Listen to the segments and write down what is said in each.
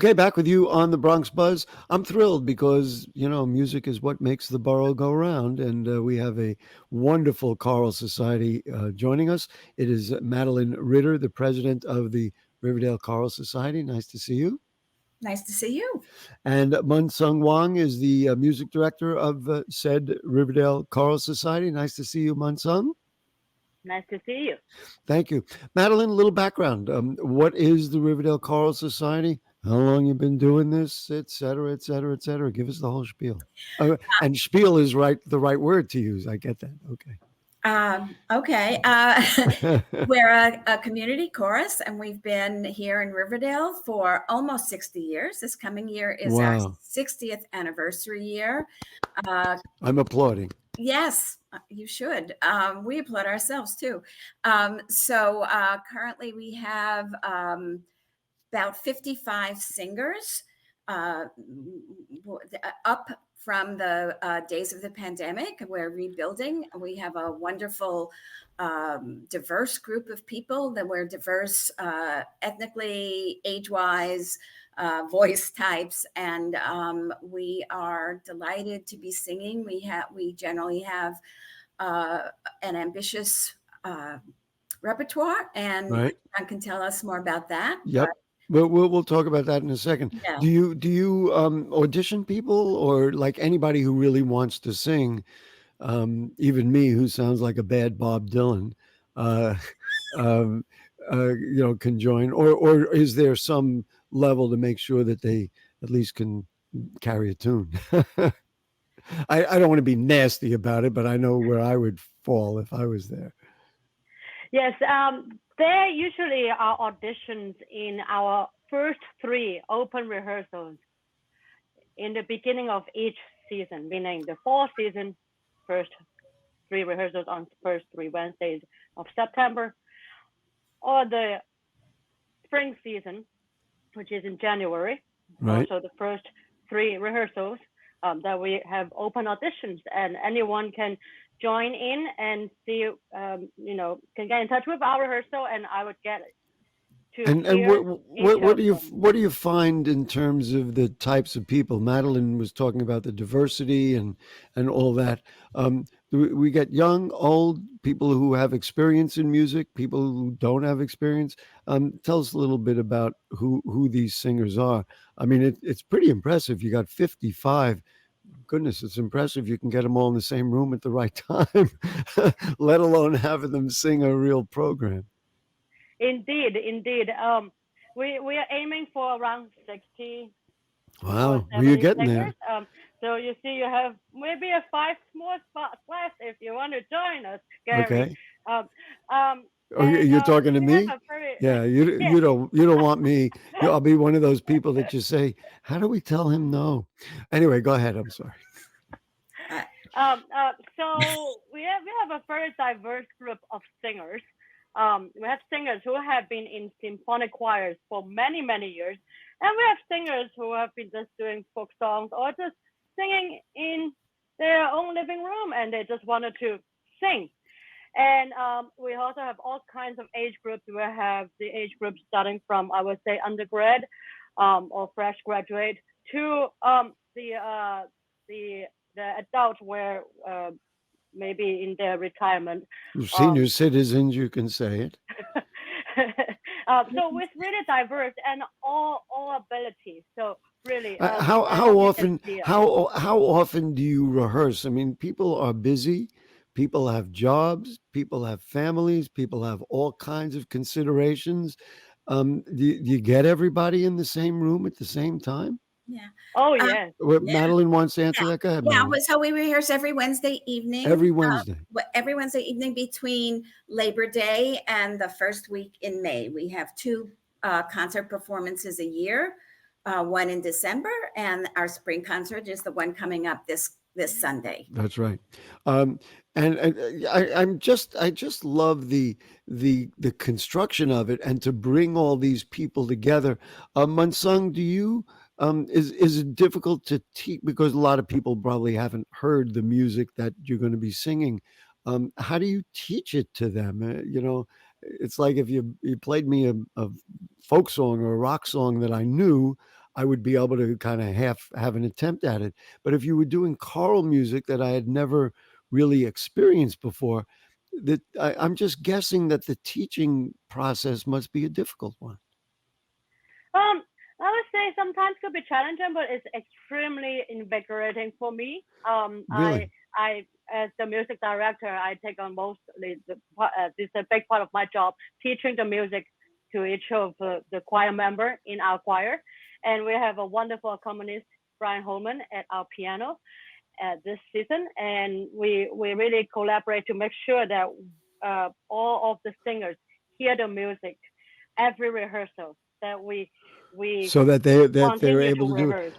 Okay, back with you on the Bronx Buzz. I'm thrilled because, music is what makes the borough go round. And we have a wonderful choral society joining us. It is Madeline Ritter, the president of the Riverdale Choral Society. Nice to see you. Nice to see you. And Mun-Tzung Wong is the music director of said Riverdale Choral Society. Nice to see you, Mun-Tzung. Nice to see you. Thank you. Madeline, a little background. What is the Riverdale Choral Society? How long you been doing this, et cetera, et cetera, et cetera? Give us the whole spiel. And spiel is the right word to use. I get that. Okay. Okay. We're a community chorus, and we've been here in Riverdale for almost 60 years. This coming year is our 60th anniversary year. I'm applauding. Yes, you should. We applaud ourselves too. So currently we have about 55 singers, up from the days of the pandemic. We're rebuilding. We have a wonderful, diverse group of people that we're diverse ethnically, age-wise, voice types, and we are delighted to be singing. We generally have an ambitious repertoire, and John can tell us more about that. Yep. We'll talk about that in a second. Yeah. Do you audition people, or like anybody who really wants to sing, even me who sounds like a bad Bob Dylan, can join, or is there some level to make sure that they at least can carry a tune? I don't want to be nasty about it, but I know where I would fall if I was there. Yes, there usually are auditions in our first 3 open rehearsals in the beginning of each season, meaning the fall season, first 3 rehearsals on first 3 Wednesdays of September, or the spring season, which is in January, also the first 3 rehearsals that we have open auditions, and anyone can join in and see, can get in touch with our rehearsal, and I would get to what do you find in terms of the types of people? Madeline was talking about the diversity and all that. We get young, old, people who have experience in music, people who don't have experience. Tell us a little bit about who these singers are. I mean, it's pretty impressive. You got 55. Goodness, it's impressive you can get them all in the same room at the right time, let alone having them sing a real program. Indeed. We are aiming for around 60. Wow, you're getting singers. There. So you see, you have maybe a 5 more spots left if you want to join us, Gary. Okay. You're talking to me? Yeah, you don't want me. I'll be one of those people that you say, "How do we tell him no?" Anyway, go ahead. I'm sorry. So we have a very diverse group of singers. We have singers who have been in symphonic choirs for many, many years, and we have singers who have been just doing folk songs or just singing in their own living room, and they just wanted to sing. And we also have all kinds of age groups. We have the age groups starting from, I would say, undergrad or fresh graduate to the adult, where maybe in their retirement. Senior citizens, you can say it. So it's really diverse and all abilities. So really, how often do you rehearse? I mean, people are busy. People have jobs. People have families. People have all kinds of considerations. Do you get everybody in the same room at the same time? Yeah. Oh, yes. Madeline wants to answer that. Go ahead, Madeline. Yeah, so we rehearse every Wednesday evening. Every Wednesday. Every Wednesday evening between Labor Day and the first week in May. We have 2 concert performances a year, one in December, and our spring concert is the one coming up this Sunday. That's right. And I just love the construction of it, and to bring all these people together. Mun-Tzung, do you is it difficult to teach, because a lot of people probably haven't heard the music that you're going to be singing? How do you teach it to them? It's like if you played me a folk song or a rock song that I knew, I would be able to kind of half have an attempt at it. But if you were doing choral music that I had never really experienced before, I'm just guessing that the teaching process must be a difficult one. Um, I would say sometimes could be challenging, but it's extremely invigorating for me. Really? I, as the music director, I take on mostly this is a big part of my job, teaching the music to each of the choir member in our choir, and we have a wonderful accompanist, Brian Holman, at our piano this season, and we really collaborate to make sure that all of the singers hear the music every rehearsal that we So that they're continue to able to do it. rehearse.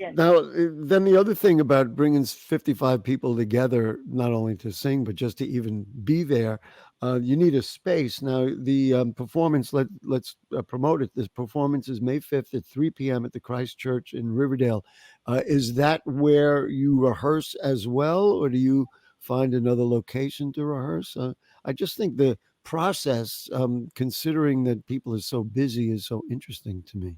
Yes. Now, then the other thing about bringing 55 people together, not only to sing but just to even be there, you need a space. Now, the performance, let's promote it. This performance is May 5th at 3 p.m. at the Christ Church in Riverdale. Is that where you rehearse as well, or do you find another location to rehearse? I just think the process, considering that people are so busy, is so interesting to me.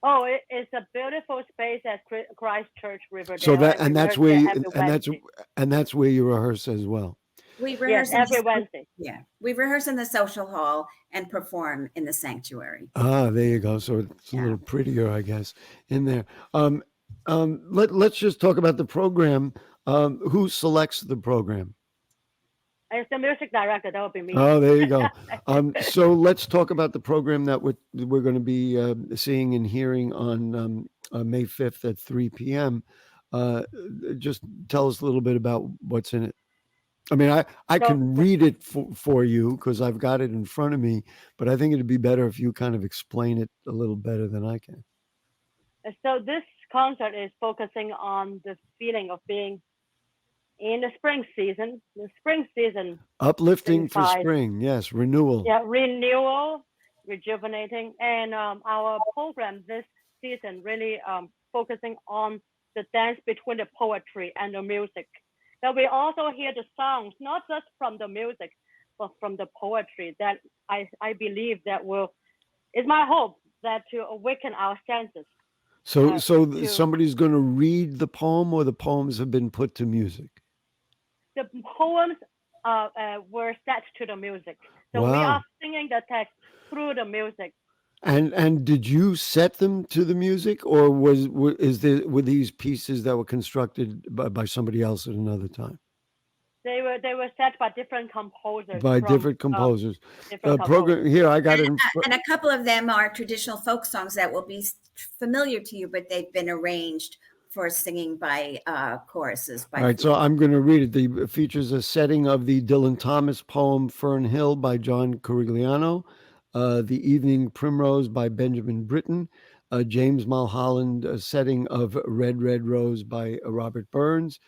Oh, it's a beautiful space at Christ Church So Riverdale, that and we and that's rehearse where there you, every and that's Wednesday. and that's where you rehearse as well. We Yes, rehearse in every the, Wednesday. yeah, we rehearse in the social hall and perform in the sanctuary. Ah, there you go. So it's a Yeah. little prettier, I guess, in there. Let's just talk about the program. Who selects the program? As the music director, that would be me. Oh, there you go. So let's talk about the program that we're going to be seeing and hearing on May 5th at 3 p.m. Just tell us a little bit about what's in it. I mean, I So, can read it for you because I've got it in front of me, but I think it'd be better if you kind of explain it a little better than I can. so this concert is focusing on the feeling of being in the spring season. The spring season Uplifting for signifies, spring, yes, renewal. yeah, renewal, rejuvenating, and our program this season really focusing on the dance between the poetry and the music. That we also hear the songs not just from the music, but from the poetry. That I believe that will is my hope that to awaken our senses. So To somebody's going to read the poem, or the poems have been put to music. the poems were set to the music, so we are Wow. singing the text through the music. And did you set them to the music, or were these pieces that were constructed by somebody else at another time? They were set by different composers By from different composers. different Program composers. here, I got it in And a couple of them are traditional folk songs that will be familiar to you, but they've been arranged for singing by choruses. All right, so I'm going to read it. The features a setting of the Dylan Thomas poem "Fern Hill" by John Corigliano, "The Evening Primrose" by Benjamin Britten, James Mulholland, a setting of "Red Red Rose" by Robert Burns.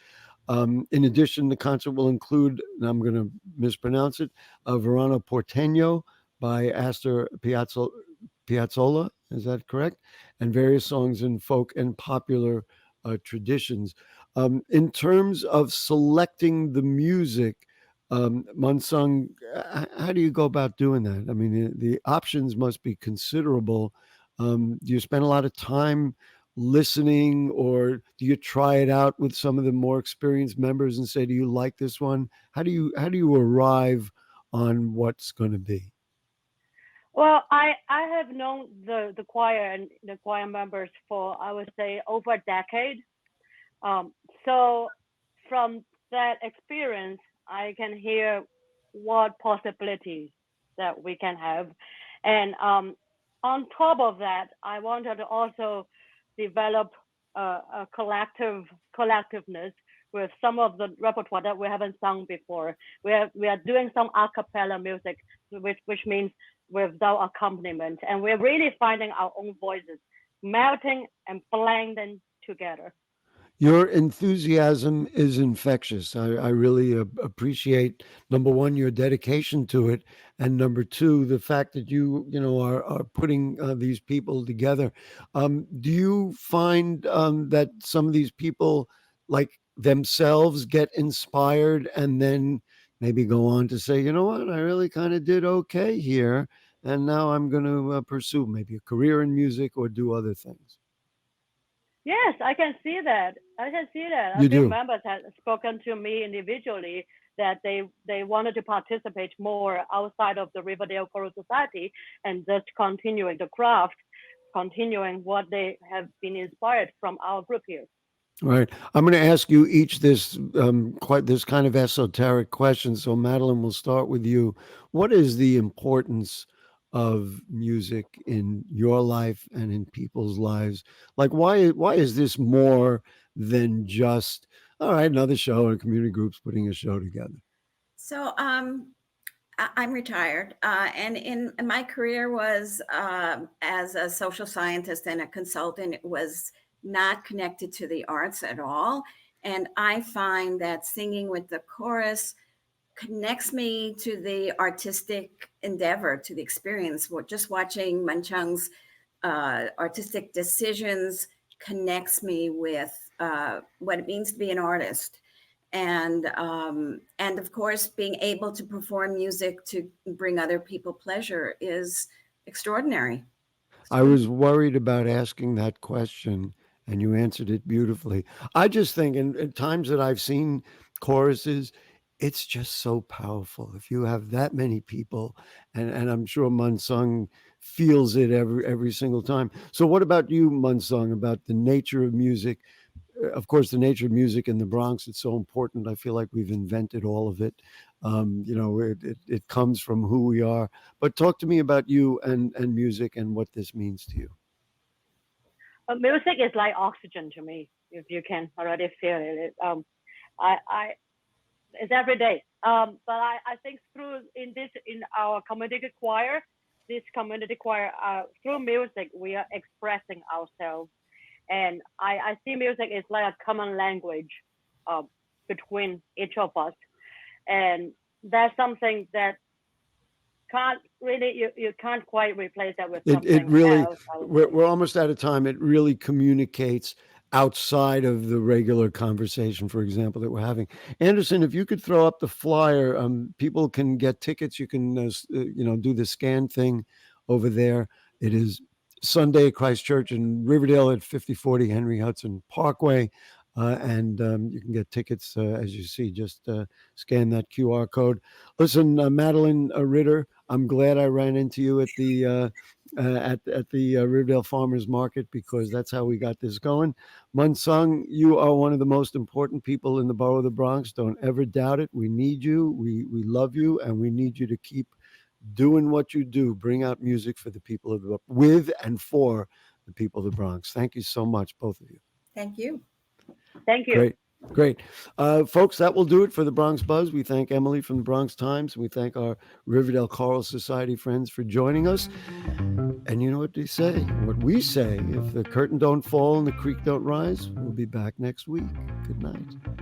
In addition, the concert will include, and I'm going to mispronounce it, Verano Porteño by Astor Piazzolla. Is that correct? And various songs in folk and popular traditions. In terms of selecting the music, Mun-Tzung, how do you go about doing that? I mean, the options must be considerable. Do you spend a lot of time listening, or do you try it out with some of the more experienced members and say, do you like this one? How do you arrive on what's going to be? Well, I have known the choir and the choir members for, I would say, over a decade. So from that experience, I can hear what possibilities that we can have. And on top of that, I wanted to also develop a collectiveness with some of the repertoire that we haven't sung before. We are doing some a cappella music, which means without accompaniment, and we're really finding our own voices melting and blending together. Your enthusiasm is infectious. I really appreciate, number one, your dedication to it, and number two, the fact that you are putting these people together. Do you find that some of these people, like themselves, get inspired and then maybe go on to say, you know what, I really kind of did okay here, and now I'm going to pursue maybe a career in music or do other things. Yes, I can see that. I can see that. A You few do. members have spoken to me individually that they wanted to participate more outside of the Riverdale Choral Society and just continuing the craft, continuing what they have been inspired from our group here. Right. I'm going to ask you each this quite this kind of esoteric question. So, Madeline, we'll start with you. What is the importance of music in your life and in people's lives? Like, why is this more than just all right, another show and community groups putting a show together? So I'm retired, and in my career was as a social scientist and a consultant. It was not connected to the arts at all, and I find that singing with the chorus connects me to the artistic endeavor, to the experience. Just watching Mun-Tzung's artistic decisions connects me with what it means to be an artist, and of course, being able to perform music to bring other people pleasure is extraordinary. I was worried about asking that question, and you answered it beautifully. I just think, in times that I've seen choruses, it's just so powerful. If you have that many people, and I'm sure Mun-Tzung feels it every single time. So, what about you, Mun-Tzung, about the nature of music? Of course, the nature of music in the Bronx, it's so important. I feel like we've invented all of it. It comes from who we are. But talk to me about you and music and what this means to you. Music is like oxygen to me, if you can already feel it. I it's every day. But I think in our community choir, this community choir, through music, we are expressing ourselves. And I see music is like a common language between each of us. And that's something that can't really, you can't quite replace that with It something really, else. we're almost out of time. It really communicates outside of the regular conversation, for example, that we're having. Anderson, if you could throw up the flyer, people can get tickets. You can, do the scan thing over there. It is Sunday at Christ Church in Riverdale at 5040 Henry Hudson Parkway. And you can get tickets, as you see, just scan that QR code. Listen, Madeline Ritter, I'm glad I ran into you at the Riverdale Farmers Market, because that's how we got this going. Mun-Tzung, you are one of the most important people in the borough of the Bronx. Don't ever doubt it. We need you. We love you, and we need you to keep doing what you do. Bring out music for the people with and for the people of the Bronx. Thank you so much, both of you. Thank you. Thank you. Great. Folks, that will do it for the Bronx Buzz. We thank Emily from the Bronx Times. We thank our Riverdale Choral Society friends for joining us. And you know what they say, what we say, if the curtain don't fall and the creek don't rise, we'll be back next week. Good night.